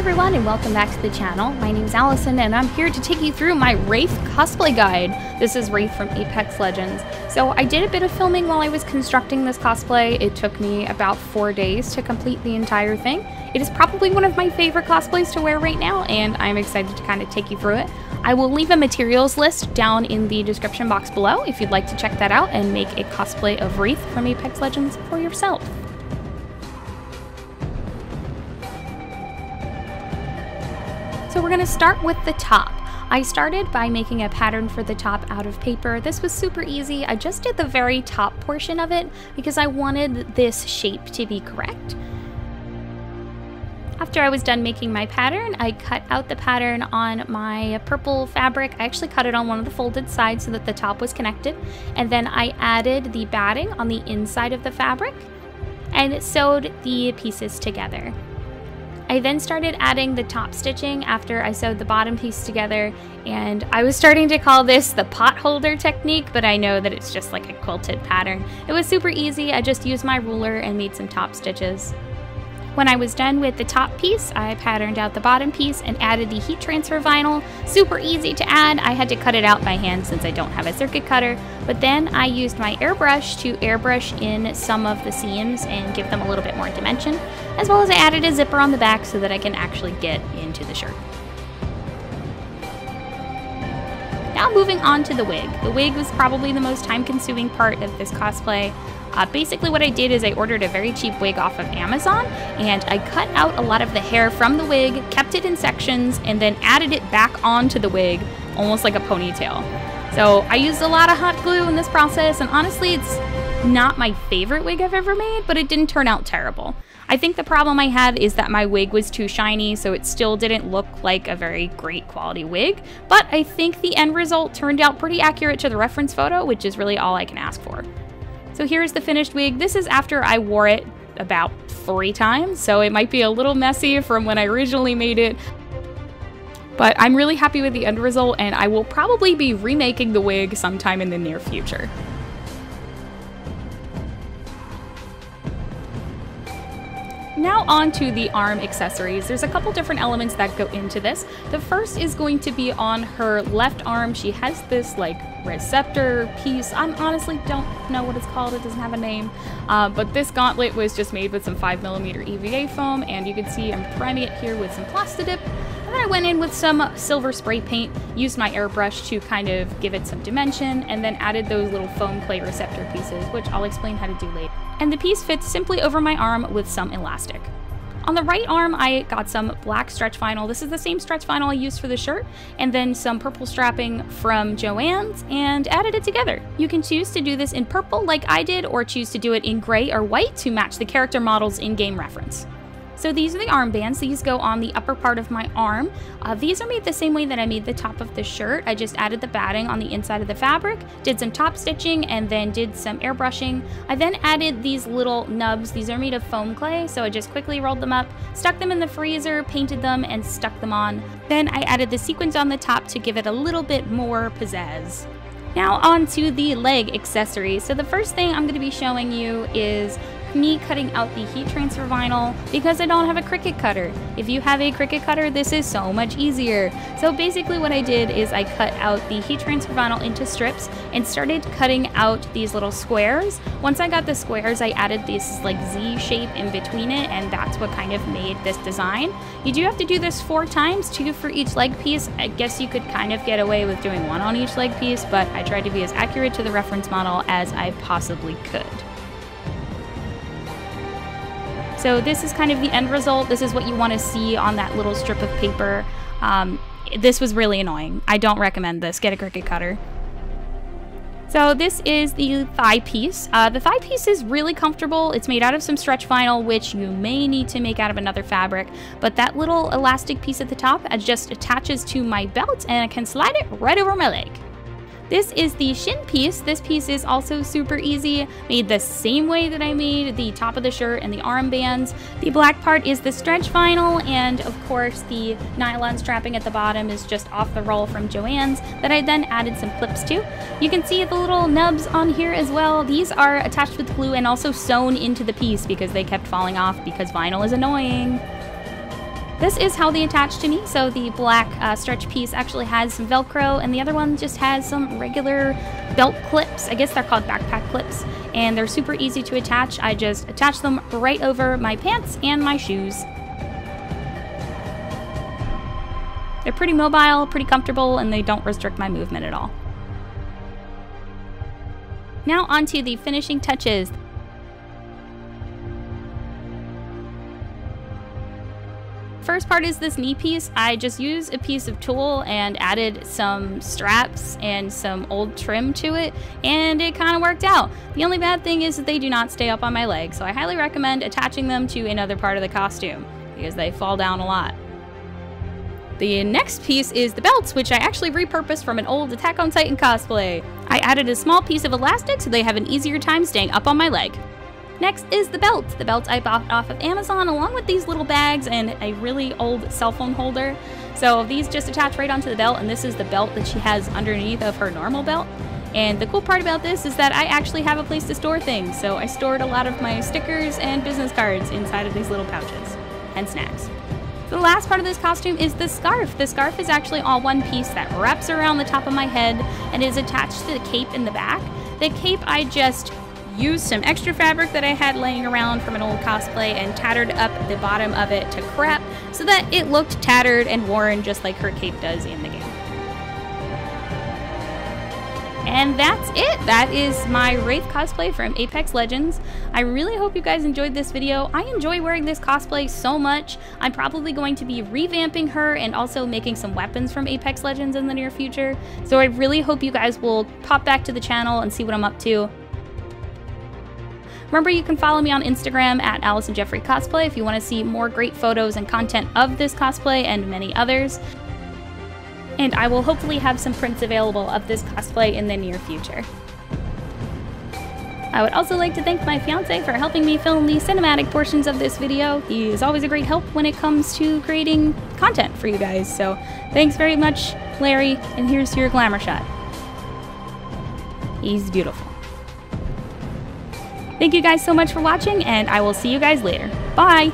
everyone, and welcome back to the channel. My name is Allison, and I'm here to take you through my Wraith cosplay guide. This is Wraith from Apex Legends. So I did a bit of filming while I was constructing this cosplay. It took me about 4 days to complete the entire thing. It is probably one of my favorite cosplays to wear right now, and I'm excited to kind of take you through it. I will leave a materials list down in the description box below if you'd like to check that out and make a cosplay of Wraith from Apex Legends for yourself. So we're going to start with the top. I started by making a pattern for the top out of paper. This was super easy. I just did the very top portion of it because I wanted this shape to be correct. After I was done making my pattern, I cut out the pattern on my purple fabric. I actually cut it on one of the folded sides so that the top was connected. And then I added the batting on the inside of the fabric and sewed the pieces together. I then started adding the top stitching after I sewed the bottom piece together, and I was starting to call this the pot holder technique, but I know that it's just like a quilted pattern. It was super easy. I just used my ruler and made some top stitches. When I was done with the top piece, I patterned out the bottom piece and added the heat transfer vinyl. Super easy to add. I had to cut it out by hand since I don't have a circuit cutter, but then I used my airbrush to airbrush in some of the seams and give them a little bit more dimension, as well as I added a zipper on the back so that I can actually get into the shirt. Now moving on to the wig. The wig was probably the most time-consuming part of this cosplay. Basically what I did is I ordered a very cheap wig off of Amazon, and I cut out a lot of the hair from the wig, kept it in sections, and then added it back onto the wig, almost like a ponytail. So I used a lot of hot glue in this process, and honestly it's not my favorite wig I've ever made, but it didn't turn out terrible. I think the problem I had is that my wig was too shiny, so it still didn't look like a very great quality wig, but I think the end result turned out pretty accurate to the reference photo, which is really all I can ask for. So here's the finished wig. This is after I wore it about 3 times, so it might be a little messy from when I originally made it. But I'm really happy with the end result, and I will probably be remaking the wig sometime in the near future. Now on to the arm accessories. There's a couple different elements that go into this. The first is going to be on her left arm. She has this like receptor piece. I honestly don't know what it's called. It doesn't have a name. But this gauntlet was just made with some 5mm EVA foam, and you can see I'm priming it here with some Plastidip. And then I went in with some silver spray paint, used my airbrush to kind of give it some dimension, and then added those little foam clay receptor pieces, which I'll explain how to do later. And the piece fits simply over my arm with some elastic. On the right arm, I got some black stretch vinyl. This is the same stretch vinyl I used for the shirt, and then some purple strapping from Joann's, and added it together. You can choose to do this in purple like I did, or choose to do it in gray or white to match the character model's in-game reference. So these are the armbands. These go on the upper part of my arm. These are made the same way that I made the top of the shirt. I just added the batting on the inside of the fabric, did some top stitching, and then did some airbrushing. I then added these little nubs. These are made of foam clay, so I just quickly rolled them up, stuck them in the freezer, painted them, and stuck them on. Then I added the sequins on the top to give it a little bit more pizzazz. Now on to the leg accessories. So the first thing I'm going to be showing you is me cutting out the heat transfer vinyl because I don't have a Cricut cutter. If you have a Cricut cutter, this is so much easier. So basically what I did is I cut out the heat transfer vinyl into strips and started cutting out these little squares. Once I got the squares, I added this like Z shape in between it, and that's what kind of made this design. You do have to do this 4 times, 2 for each leg piece. I guess you could kind of get away with doing 1 on each leg piece, but I tried to be as accurate to the reference model as I possibly could. So this is kind of the end result. This is what you want to see on that little strip of paper. This was really annoying. I don't recommend this. Get a Cricut cutter. So this is the thigh piece. The thigh piece is really comfortable. It's made out of some stretch vinyl, which you may need to make out of another fabric, but that little elastic piece at the top just attaches to my belt, and I can slide it right over my leg. This is the shin piece. This piece is also super easy, made the same way that I made the top of the shirt and the armbands. The black part is the stretch vinyl, and of course the nylon strapping at the bottom is just off the roll from Joann's that I then added some clips to. You can see the little nubs on here as well. These are attached with glue and also sewn into the piece because they kept falling off because vinyl is annoying. This is how they attach to me. So the black stretch piece actually has some Velcro, and the other one just has some regular belt clips. I guess they're called backpack clips, and they're super easy to attach. I just attach them right over my pants and my shoes. They're pretty mobile, pretty comfortable, and they don't restrict my movement at all. Now onto the finishing touches. First part is this knee piece. I just used a piece of tulle and added some straps and some old trim to it, and it kind of worked out. The only bad thing is that they do not stay up on my leg, so I highly recommend attaching them to another part of the costume because they fall down a lot. The next piece is the belts, which I actually repurposed from an old Attack on Titan cosplay. I added a small piece of elastic so they have an easier time staying up on my leg. Next is the belt. The belt I bought off of Amazon along with these little bags and a really old cell phone holder. So these just attach right onto the belt, and this is the belt that she has underneath of her normal belt. And the cool part about this is that I actually have a place to store things. So I stored a lot of my stickers and business cards inside of these little pouches and snacks. The last part of this costume is the scarf. The scarf is actually all one piece that wraps around the top of my head and is attached to the cape in the back. The cape I just used some extra fabric that I had laying around from an old cosplay and tattered up the bottom of it to crap so that it looked tattered and worn just like her cape does in the game. And that's it. That is my Wraith cosplay from Apex Legends. I really hope you guys enjoyed this video. I enjoy wearing this cosplay so much. I'm probably going to be revamping her and also making some weapons from Apex Legends in the near future. So I really hope you guys will pop back to the channel and see what I'm up to. Remember, you can follow me on Instagram at Alisonjefferycosplay if you want to see more great photos and content of this cosplay and many others. And I will hopefully have some prints available of this cosplay in the near future. I would also like to thank my fiance for helping me film the cinematic portions of this video. He is always a great help when it comes to creating content for you guys. So thanks very much, Larry, and here's your glamour shot. He's beautiful. Thank you guys so much for watching, and I will see you guys later. Bye!